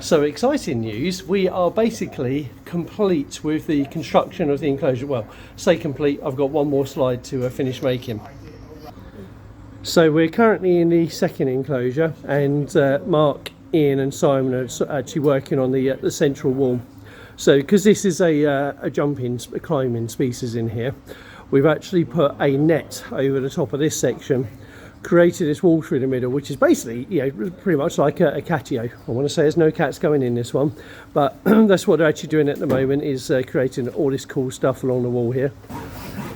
So exciting news, we are basically complete with the construction of the enclosure. Well, say complete, I've got one more slide to finish making. So we're currently in the second enclosure, and Mark, Ian and Simon are actually working on the central wall. So because this is a climbing species in here, we've actually put a net over the top of this section, created this wall through the middle, which is basically, you know, pretty much like a catio. I want to say there's no cats going in this one, but that's what they're actually doing at the moment, is creating all this cool stuff along the wall here.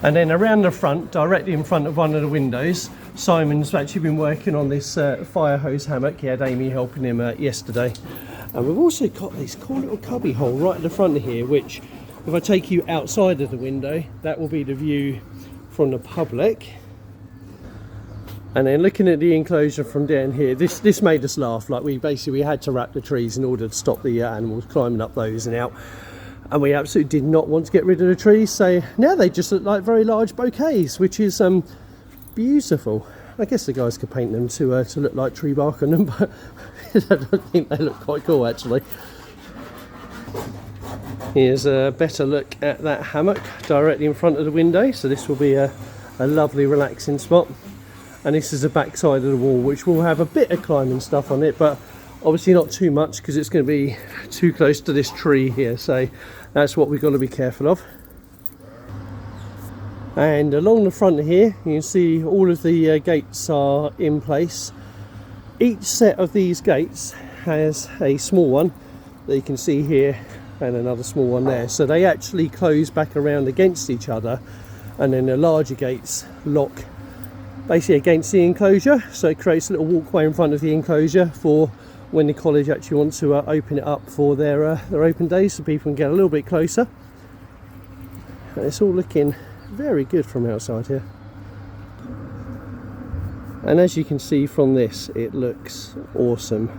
And then around the front, directly in front of one of the windows, Simon's actually been working on this fire hose hammock. He had Amy helping him yesterday. And we've also got this cool little cubby hole right at the front of here, which if I take you outside of the window, that will be the view from the public. And then looking at the enclosure from down here, this made us laugh. Like we had to wrap the trees in order to stop the animals climbing up those and out. And we absolutely did not want to get rid of the trees. So now they just look like very large bouquets, which is beautiful. I guess the guys could paint them to look like tree bark on them, but I don't think they look quite cool actually. Here's a better look at that hammock directly in front of the window. So this will be a lovely relaxing spot. And this is the back side of the wall, which will have a bit of climbing stuff on it, but obviously not too much because it's going to be too close to this tree here. So that's what we've got to be careful of. And along the front here, you can see all of the gates are in place. Each set of these gates has a small one that you can see here and another small one there. So they actually close back around against each other, and then the larger gates lock basically against the enclosure, so it creates a little walkway in front of the enclosure for when the college actually wants to open it up for their open days, so people can get a little bit closer. And it's all looking very good from outside here, and as you can see from this, it looks awesome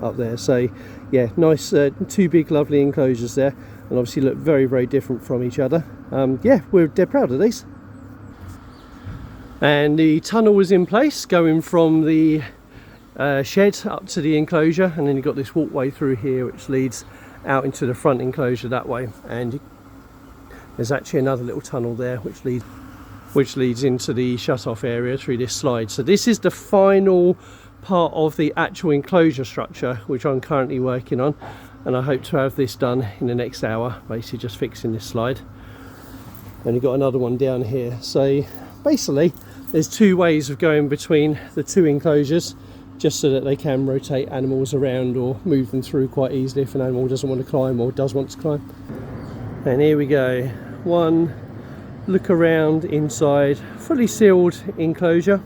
up there. So yeah, nice two big lovely enclosures there, and obviously look very, very different from each other. Yeah, we're dead proud of these. And the tunnel was in place going from the shed up to the enclosure, and then you've got this walkway through here which leads out into the front enclosure that way. And there's actually another little tunnel there which leads into the shut-off area through this slide. So this is the final part of the actual enclosure structure, which I'm currently working on, and I hope to have this done in the next hour, basically just fixing this slide. And you've got another one down here. So basically there's two ways of going between the two enclosures, just so that they can rotate animals around or move them through quite easily if an animal doesn't want to climb or does want to climb. And here we go, one look around inside, fully sealed enclosure.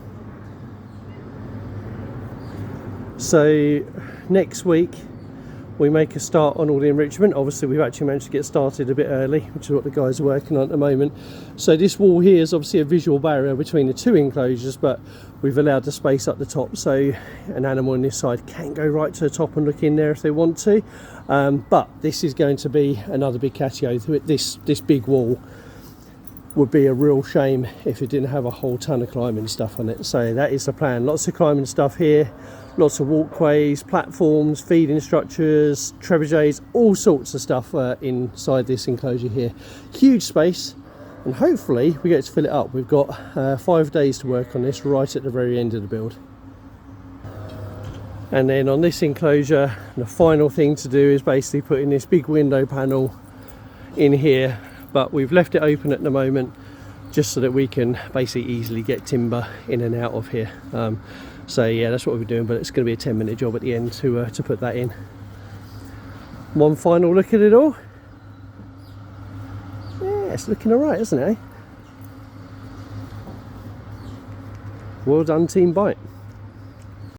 So next week we make a start on all the enrichment. Obviously we've actually managed to get started a bit early, which is what the guys are working on at the moment. So this wall here is obviously a visual barrier between the two enclosures, but we've allowed the space up the top so an animal on this side can go right to the top and look in there if they want to. But this is going to be another big catio. This big wall would be a real shame if it didn't have a whole ton of climbing stuff on it. So that is the plan. Lots of climbing stuff here, lots of walkways, platforms, feeding structures, trebuchets, all sorts of stuff inside this enclosure here. Huge space, and hopefully we get to fill it up. We've got 5 days to work on this right at the very end of the build. And then on this enclosure, the final thing to do is basically put in this big window panel in here, but we've left it open at the moment just so that we can basically easily get timber in and out of here. So yeah, that's what we're doing, but it's going to be a 10-minute job at the end to put that in. One final look at it all. Yeah, it's looking alright, isn't it? Well done, Team Bite.